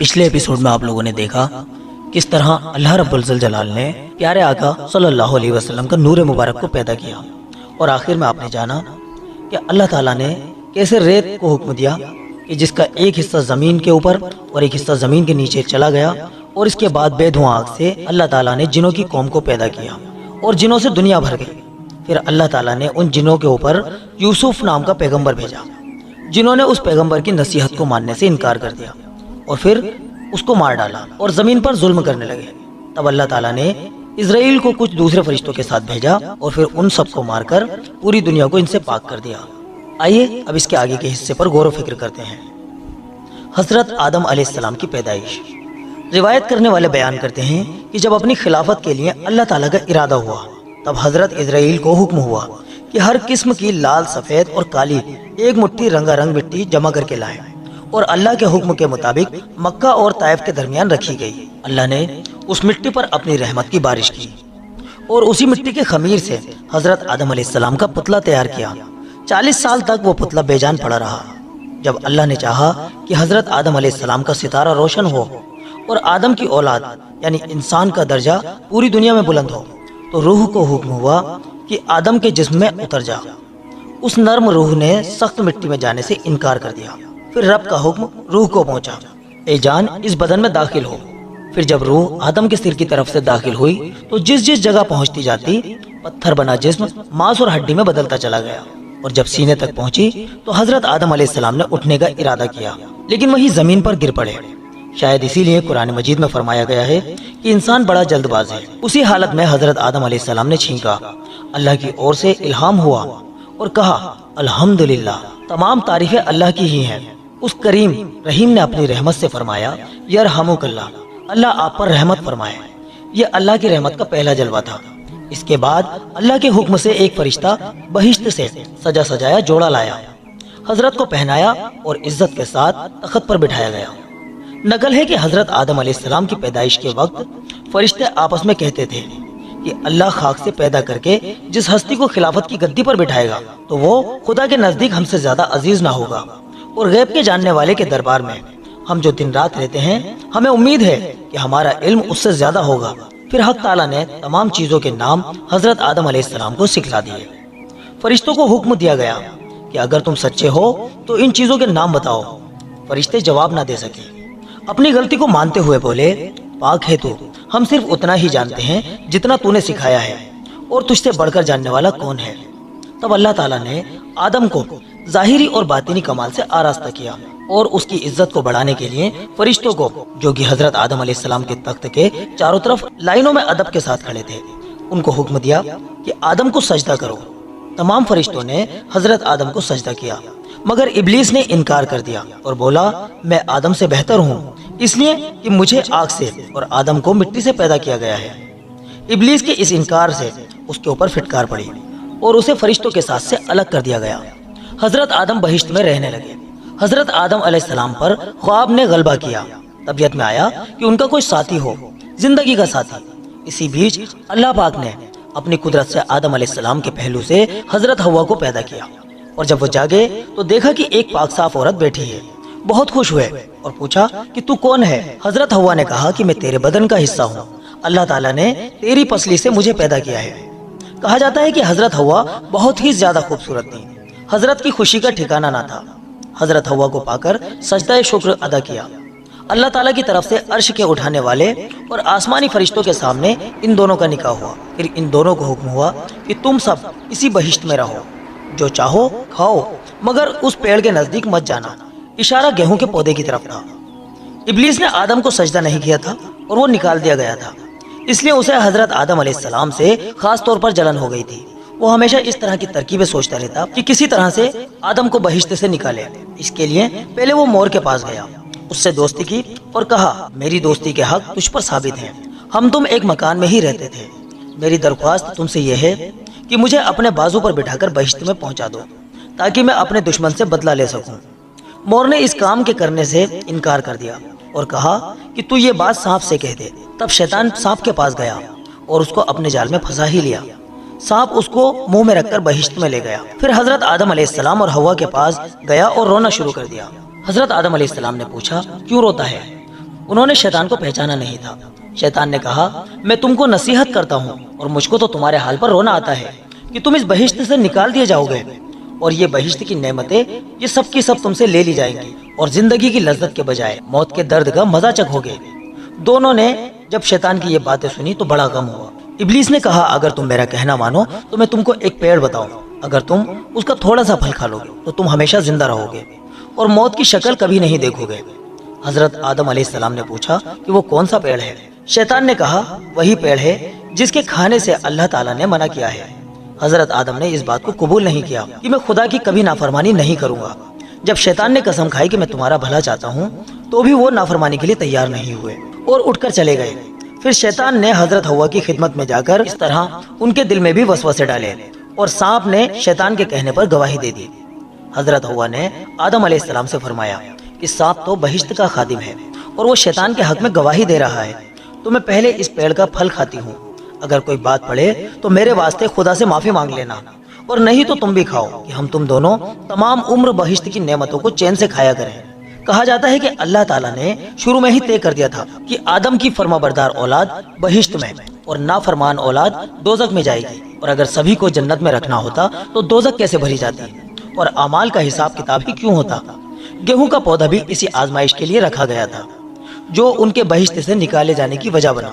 پچھلے ایپیسوڈ میں آپ لوگوں نے دیکھا کس طرح اللہ رب الجلال نے پیارے آقا صلی اللہ علیہ وسلم کا نور مبارک کو پیدا کیا، اور آخر میں آپ نے جانا کہ اللہ تعالیٰ نے کیسے ریت کو حکم دیا کہ جس کا ایک حصہ زمین کے اوپر اور ایک حصہ زمین کے نیچے چلا گیا، اور اس کے بعد بے دھواں آگ سے اللہ تعالیٰ نے جنوں کی قوم کو پیدا کیا اور جنوں سے دنیا بھر گئی۔ پھر اللہ تعالیٰ نے ان جنوں کے اوپر یوسف نام کا پیغمبر بھیجا، جنہوں نے اس پیغمبر کی نصیحت کو ماننے سے انکار کر دیا اور پھر اس کو مار ڈالا اور زمین پر ظلم کرنے لگے۔ تب اللہ تعالیٰ نے اسرائیل کو کچھ دوسرے فرشتوں کے ساتھ بھیجا اور پھر ان سب کو مار کر پوری دنیا کو ان سے پاک کر دیا۔ آئیے اب اس کے آگے کے حصے پر غور و فکر کرتے ہیں۔ حضرت آدم علیہ السلام کی پیدائش۔ روایت کرنے والے بیان کرتے ہیں کہ جب اپنی خلافت کے لیے اللہ تعالیٰ کا ارادہ ہوا تب حضرت اسرائیل کو حکم ہوا کہ ہر قسم کی لال، سفید اور کالی ایک مٹھی رنگا رنگ مٹی جمع کر کے لائیں، اور اللہ کے حکم کے مطابق مکہ اور طائف کے درمیان رکھی گئی۔ اللہ نے اس مٹی پر اپنی رحمت کی بارش کی اور اسی مٹی کے خمیر سے حضرت آدم علیہ السلام کا پتلا تیار کیا۔ 40 سال تک وہ پتلا بے جان پڑا رہا۔ جب اللہ نے چاہا کہ حضرت آدم علیہ السلام کا ستارہ روشن ہو اور آدم کی اولاد یعنی انسان کا درجہ پوری دنیا میں بلند ہو، تو روح کو حکم ہوا کہ آدم کے جسم میں اتر جا۔ اس نرم روح نے سخت مٹی میں جانے سے انکار کر دیا۔ پھر رب کا حکم روح کو پہنچا، اے جان اس بدن میں داخل ہو۔ پھر جب روح آدم کے سر کی طرف سے داخل ہوئی تو جس جس جگہ پہنچتی جاتی پتھر بنا جسم ماس اور ہڈی میں بدلتا چلا گیا، اور جب سینے تک پہنچی تو حضرت آدم علیہ السلام نے اٹھنے کا ارادہ کیا، لیکن وہی زمین پر گر پڑے۔ شاید اسی لیے قرآن مجید میں فرمایا گیا ہے کہ انسان بڑا جلد باز ہے۔ اسی حالت میں حضرت آدم علیہ السلام نے چھینکا، اللہ کی اور سے الہام ہوا اور کہا الحمدللہ، تمام تعریفیں اللہ کی ہی ہیں۔ اس کریم رحیم نے اپنی رحمت سے فرمایا یرحمک اللہ، اللہ آپ پر رحمت فرمائے۔ یہ اللہ کی رحمت کا پہلا جلوہ تھا۔ اس کے بعد اللہ کے حکم سے ایک فرشتہ بہشت سے سجا سجایا جوڑا لایا، حضرت کو پہنایا اور عزت کے ساتھ تخت پر بٹھایا گیا۔ نقل ہے کہ حضرت آدم علیہ السلام کی پیدائش کے وقت فرشتے آپس میں کہتے تھے کہ اللہ خاک سے پیدا کر کے جس ہستی کو خلافت کی گدی پر بٹھائے گا تو وہ خدا کے نزدیک ہم سے زیادہ عزیز نہ ہوگا، اور غیب کے جاننے والے کے دربار میں ہم جو دن رات رہتے ہیں ہمیں امید ہے کہ ہمارا علم اس سے زیادہ ہوگا۔ پھر حق تعالیٰ نے تمام چیزوں کے نام حضرت آدم علیہ السلام کو سکھلا دیے۔ فرشتوں کو حکم دیا گیا کہ اگر تم سچے ہو تو ان چیزوں کے نام بتاؤ۔ فرشتے جواب نہ دے سکے، اپنی غلطی کو مانتے ہوئے بولے پاک ہے تو، ہم صرف اتنا ہی جانتے ہیں جتنا تو نے سکھایا ہے، اور تجھ سے بڑھ کر جاننے والا کون ہے۔ تب اللہ تعالیٰ نے آدم کو ظاہری اور باطنی کمال سے آراستہ کیا، اور اس کی عزت کو بڑھانے کے لیے فرشتوں کو جو کہ حضرت آدم علیہ السلام کے تخت کے چاروں طرف لائنوں میں ادب کے ساتھ کھڑے تھے، ان کو حکم دیا کہ آدم کو سجدہ کرو۔ تمام فرشتوں نے حضرت آدم کو سجدہ کیا، مگر ابلیس نے انکار کر دیا اور بولا میں آدم سے بہتر ہوں، اس لیے کہ مجھے آگ سے اور آدم کو مٹی سے پیدا کیا گیا ہے۔ ابلیس کے اس انکار سے اس کے اوپر فٹکار پڑی اور اسے فرشتوں کے ساتھ سے الگ کر دیا گیا۔ حضرت آدم بہشت میں رہنے لگے۔ حضرت آدم علیہ السلام پر خواب نے غلبہ کیا۔ طبیعت میں آیا کہ ان کا کوئی ساتھی ہو، زندگی کا ساتھی۔ اسی بیچ اللہ پاک نے اپنی قدرت سے آدم علیہ السلام کے پہلو سے حضرت حوا کو پیدا کیا، اور جب وہ جاگے تو دیکھا کہ ایک پاک صاف عورت بیٹھی ہے۔ بہت خوش ہوئے اور پوچھا کہ تو کون ہے؟ حضرت حوا نے کہا کہ میں تیرے بدن کا حصہ ہوں، اللہ تعالیٰ نے تیری پسلی سے مجھے پیدا کیا ہے۔ کہا جاتا ہے کہ حضرت حوا بہت ہی زیادہ خوبصورت تھی۔ حضرت کی خوشی کا ٹھکانہ نہ تھا۔ حضرت حوا کو پا کر سجدہ شکر ادا کیا۔ اللہ تعالیٰ کی طرف سے عرش کے اٹھانے والے اور آسمانی فرشتوں کے سامنے ان دونوں کا نکاح ہوا۔ پھر ان دونوں کو حکم ہوا کہ تم سب اسی بہشت میں رہو، جو چاہو کھاؤ، مگر اس پیڑ کے نزدیک مت جانا۔ اشارہ گیہوں کے پودے کی طرف تھا۔ ابلیس نے آدم کو سجدہ نہیں کیا تھا اور وہ نکال دیا گیا تھا، اس لیے اسے حضرت آدم علیہ السلام سے خاص طور پر جلن ہو گئی تھی۔ وہ ہمیشہ اس طرح کی ترکیبیں سوچتا رہتا کہ کسی طرح سے آدم کو بہشت سے نکالے۔ اس کے لیے پہلے وہ مور کے پاس گیا، اس سے دوستی کی اور کہا میری دوستی کے حق تجھ پر ثابت ہیں، ہم تم ایک مکان میں ہی رہتے تھے، میری درخواست تم سے یہ ہے کہ مجھے اپنے بازو پر بٹھا کر بہشت میں پہنچا دو تاکہ میں اپنے دشمن سے بدلہ لے سکوں۔ مور نے اس کام کے کرنے سے انکار کر دیا اور کہا کہ تو یہ بات سانپ سے کہہ دے۔ تب شیطان سانپ کے پاس گیا اور اس کو اپنے جال میں پھنسا ہی لیا۔ سانپ اس کو منہ میں رکھ کر بہشت میں لے گیا۔ پھر حضرت آدم علیہ السلام اور حوا کے پاس گیا اور رونا شروع کر دیا۔ حضرت آدم علیہ السلام نے پوچھا کیوں روتا ہے؟ انہوں نے شیطان کو پہچانا نہیں تھا۔ شیطان نے کہا میں تم کو نصیحت کرتا ہوں اور مجھ کو تو تمہارے حال پر رونا آتا ہے کہ تم اس بہشت سے نکال دیے جاؤ گے اور یہ بہشت کی نعمتیں یہ سب کی سب تم سے لے لی جائیں گی اور زندگی کی لذت کے بجائے موت کے درد کا مزہ چکھو گے۔ دونوں نے جب شیطان کی یہ باتیں سنی تو بڑا غم ہوا۔ ابلیس نے کہا اگر تم میرا کہنا مانو تو میں تم کو ایک پیڑ بتاؤں، اگر تم اس کا تھوڑا سا پھل کھا لو گے تو تم ہمیشہ زندہ رہو گے اور موت کی شکل کبھی نہیں دیکھو گے۔ حضرت آدم علیہ السلام نے پوچھا کہ وہ کون سا پیڑ ہے؟ شیطان نے کہا وہی پیڑ ہے جس کے کھانے سے اللہ تعالیٰ نے منع کیا ہے۔ حضرت آدم نے اس بات کو قبول نہیں کیا کہ میں خدا کی کبھی نافرمانی نہیں کروں گا۔ جب شیطان نے قسم کھائی کہ میں تمہارا بھلا چاہتا ہوں تو بھی وہ نافرمانی کے لیے تیار نہیں ہوئے اور اٹھ کر چلے گئے۔ پھر شیطان نے حضرت حوا کی خدمت میں جا کر اس طرح ان کے دل میں بھی وسوسے ڈالے اور سانپ نے شیطان کے کہنے پر گواہی دے دی۔ حضرت حوا نے آدم علیہ السلام سے فرمایا کہ سانپ تو بہشت کا خادم ہے اور وہ شیطان کے حق میں گواہی دے رہا ہے، تو میں پہلے اس پیڑ کا پھل کھاتی ہوں، اگر کوئی بات پڑے تو میرے واسطے خدا سے معافی مانگ لینا، اور نہیں تو تم بھی کھاؤ کہ ہم تم دونوں تمام عمر بہشت کی نعمتوں کو چین سے کھایا کریں۔ کہا جاتا ہے کہ اللہ تعالیٰ نے شروع میں ہی طے کر دیا تھا کہ آدم کی فرما بردار اولاد بہشت میں اور نافرمان اولاد دوزخ میں جائے گی، اور اگر سبھی کو جنت میں رکھنا ہوتا تو دوزخ کیسے بھری جاتی اور اعمال کا حساب کتاب ہی کیوں ہوتا؟ گیہوں کا پودا بھی اسی آزمائش کے لیے رکھا گیا تھا جو ان کے بہشت سے نکالے جانے کی وجہ بنا۔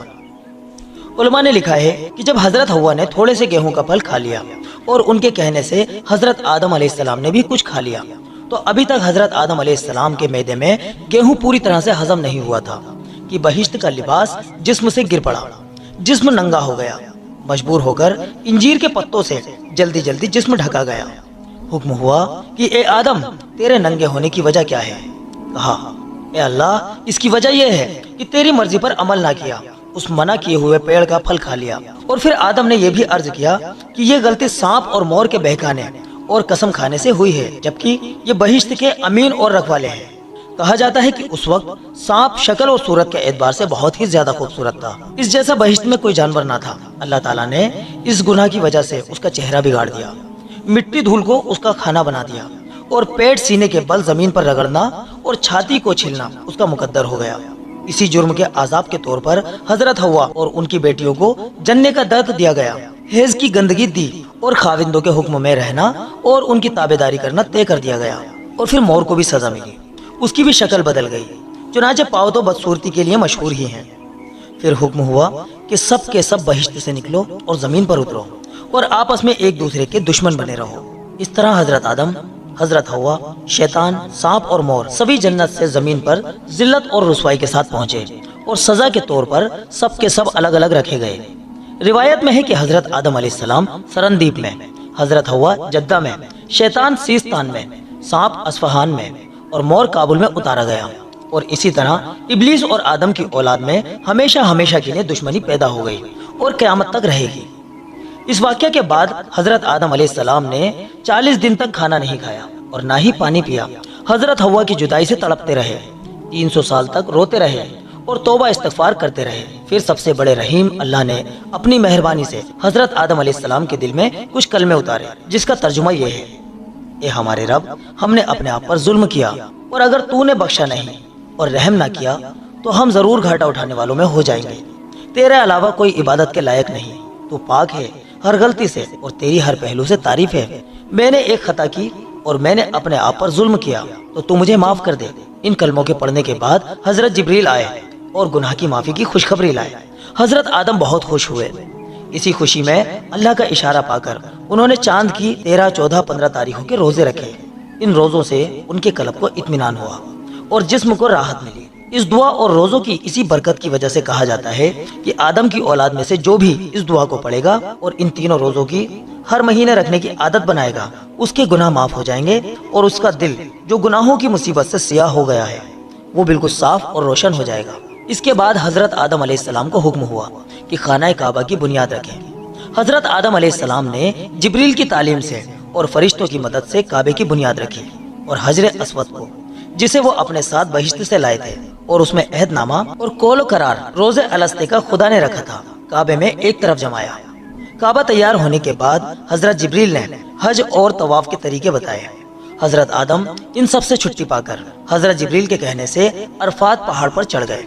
علماء نے لکھا ہے کہ جب حضرت حوا نے تھوڑے سے گیہوں کا پھل کھا لیا اور ان کے کہنے سے حضرت آدم علیہ السلام نے بھی کچھ کھا لیا، تو ابھی تک حضرت آدم علیہ السلام کے معدے میں گیہوں پوری طرح سے ہضم نہیں ہوا تھا کہ بہشت کا لباس جسم سے گر پڑا، جسم ننگا ہو گیا، مجبور ہو کر انجیر کے پتوں سے جلدی جلدی جسم ڈھکا گیا۔ حکم ہوا کہ اے آدم تیرے ننگے ہونے کی وجہ کیا ہے؟ کہا اے اللہ اس کی وجہ یہ ہے کہ تیری مرضی پر عمل نہ کیا، اس منع کیے ہوئے پیڑ کا پھل کھا لیا۔ اور پھر آدم نے یہ بھی عرض کیا کہ یہ غلطی سانپ اور مور کے بہکانے اور قسم کھانے سے ہوئی ہے، جبکہ یہ بہشت کے امین اور رکھوالے ہیں۔ کہا جاتا ہے کہ اس وقت سانپ شکل اور صورت کے اعتبار سے بہت ہی زیادہ خوبصورت تھا، اس جیسا بہشت میں کوئی جانور نہ تھا۔ اللہ تعالیٰ نے اس گناہ کی وجہ سے اس کا چہرہ بگاڑ دیا، مٹی دھول کو اس کا کھانا بنا دیا، اور پیٹ سینے کے بل زمین پر رگڑنا اور چھاتی کو چھلنا اس کا مقدر ہو گیا۔ اسی جرم کے عذاب کے طور پر حضرت حوا اور ان کی بیٹیوں کو جننے کا درد دیا گیا، حیض کی گندگی دی اور خاوندوں کے حکم میں رہنا اور ان کی تابعداری کرنا طے کر دیا گیا، اور پھر مور کو بھی سزا ملی، اس کی بھی شکل بدل گئی، چنانچہ پاؤ تو بدصورتی کے لیے مشہور ہی ہیں۔ پھر حکم ہوا کہ سب کے سب بہشت سے نکلو اور زمین پر اترو اور آپس میں ایک دوسرے کے دشمن بنے رہو۔ اس طرح حضرت آدم، حضرت حوا، شیطان، سانپ اور مور سبھی جنت سے زمین پر ذلت اور رسوائی کے ساتھ پہنچے اور سزا کے طور پر سب کے سب الگ الگ رکھے گئے۔ روایت میں ہے کہ حضرت آدم علیہ السلام سرندیپ میں، حضرت حوا جدہ میں، شیطان سیستان میں، سانپ اصفہان میں اور مور کابل میں اتارا گیا، اور اسی طرح ابلیس اور آدم کی اولاد میں ہمیشہ ہمیشہ کے لیے دشمنی پیدا ہو گئی اور قیامت تک رہے گی۔ اس واقعہ کے بعد حضرت آدم علیہ السلام نے 40 دن تک کھانا نہیں کھایا اور نہ ہی پانی پیا۔ حضرت حوا کی جدائی سے تڑپتے رہے، 300 سال تک روتے رہے اور توبہ استغفار کرتے رہے۔ پھر سب سے بڑے رحیم اللہ نے اپنی مہربانی سے حضرت آدم علیہ السلام کے دل میں کچھ کلمے اتارے، جس کا ترجمہ یہ ہے: اے ہمارے رب، ہم نے اپنے آپ پر ظلم کیا، اور اگر تو نے بخشا نہیں اور رحم نہ کیا تو ہم ضرور گھاٹا اٹھانے والوں میں ہو جائیں گے۔ تیرے علاوہ کوئی عبادت کے لائق نہیں، تو پاک ہے ہر غلطی سے اور تیری ہر پہلو سے تعریف ہے۔ میں نے ایک خطا کی اور میں نے اپنے آپ پر ظلم کیا، تو مجھے معاف کر دے۔ ان کلموں کے پڑھنے کے بعد حضرت جبریل آئے اور گناہ کی معافی کی خوشخبری لائے۔ حضرت آدم بہت خوش ہوئے۔ اسی خوشی میں اللہ کا اشارہ پا کر انہوں نے چاند کی 13، 14، 15 تاریخوں کے روزے رکھے۔ ان روزوں سے ان کے قلب کو اطمینان ہوا اور جسم کو راحت ملی۔ اس دعا اور روزوں کی اسی برکت کی وجہ سے کہا جاتا ہے کہ آدم کی اولاد میں سے جو بھی اس دعا کو پڑھے گا اور ان تینوں روزوں کی ہر مہینے رکھنے کی عادت بنائے گا، اس کے گناہ معاف ہو جائیں گے اور اس کا دل جو گناہوں کی مصیبت سے سیاہ ہو گیا ہے وہ بالکل صاف اور روشن ہو جائے گا۔ اس کے بعد حضرت آدم علیہ السلام کو حکم ہوا کہ خانہ کعبہ کی بنیاد رکھیں۔ حضرت آدم علیہ السلام نے جبریل کی تعلیم سے اور فرشتوں کی مدد سے کعبے کی بنیاد رکھی اور حجر اسود کو، جسے وہ اپنے ساتھ بہشت سے لائے تھے اور اس میں عہد نامہ اور قول و قرار روز السطے کا خدا نے رکھا تھا، کعبے میں ایک طرف جمایا۔ کعبہ تیار ہونے کے بعد حضرت جبریل نے حج اور طواف کے طریقے بتائے۔ حضرت آدم ان سب سے چھٹی پا کر حضرت جبریل کے کہنے سے عرفات پہاڑ پر چڑھ گئے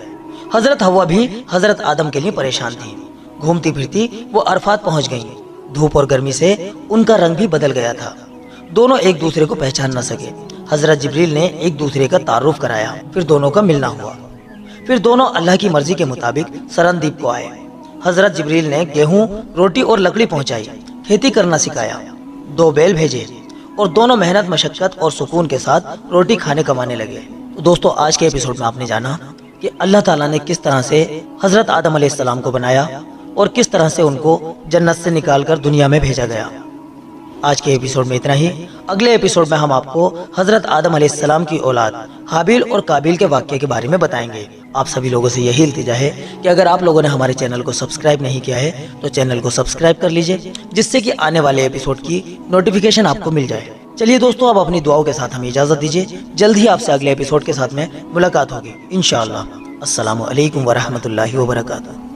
حضرت ہوا بھی حضرت آدم کے لیے پریشان تھی۔ گھومتی پھرتی وہ عرفات پہنچ گئیں۔ دھوپ اور گرمی سے ان کا رنگ بھی بدل گیا تھا۔ دونوں ایک دوسرے کو پہچان نہ سکے۔ حضرت جبریل نے ایک دوسرے کا تعارف کرایا، پھر دونوں کا ملنا ہوا۔ پھر دونوں اللہ کی مرضی کے مطابق سرندیپ کو آئے۔ حضرت جبریل نے گیہوں، روٹی اور لکڑی پہنچائی، کھیتی کرنا سکھایا، 2 بیل بھیجے اور دونوں محنت، مشقت اور سکون کے ساتھ روٹی کھانے کمانے لگے۔ تو دوستو، آج کے ایپیسوڈ میں آپ نے جانا کہ اللہ تعالیٰ نے کس طرح سے حضرت آدم علیہ السلام کو بنایا اور کس طرح سے ان کو جنت سے نکال کر دنیا میں بھیجا گیا۔ آج کے ایپیسوڈ میں اتنا ہی۔ اگلے ایپیسوڈ میں ہم آپ کو حضرت آدم علیہ السلام کی اولاد حابیل اور قابیل کے واقعے کے بارے میں بتائیں گے۔ آپ سبھی لوگوں سے یہی التجا ہے کہ اگر آپ لوگوں نے ہمارے چینل کو سبسکرائب نہیں کیا ہے تو چینل کو سبسکرائب کر لیجئے، جس سے کہ آنے والے ایپیسوڈ کی نوٹیفیکیشن آپ کو مل جائے۔ چلیے دوستو، اب اپنی دعاؤں کے ساتھ ہمیں اجازت دیجیے۔ جلد ہی آپ سے اگلے ایپیسوڈ کے ساتھ میں ملاقات ہوگی انشاءاللہ۔ السلام علیکم ورحمۃ اللہ وبرکاتہ۔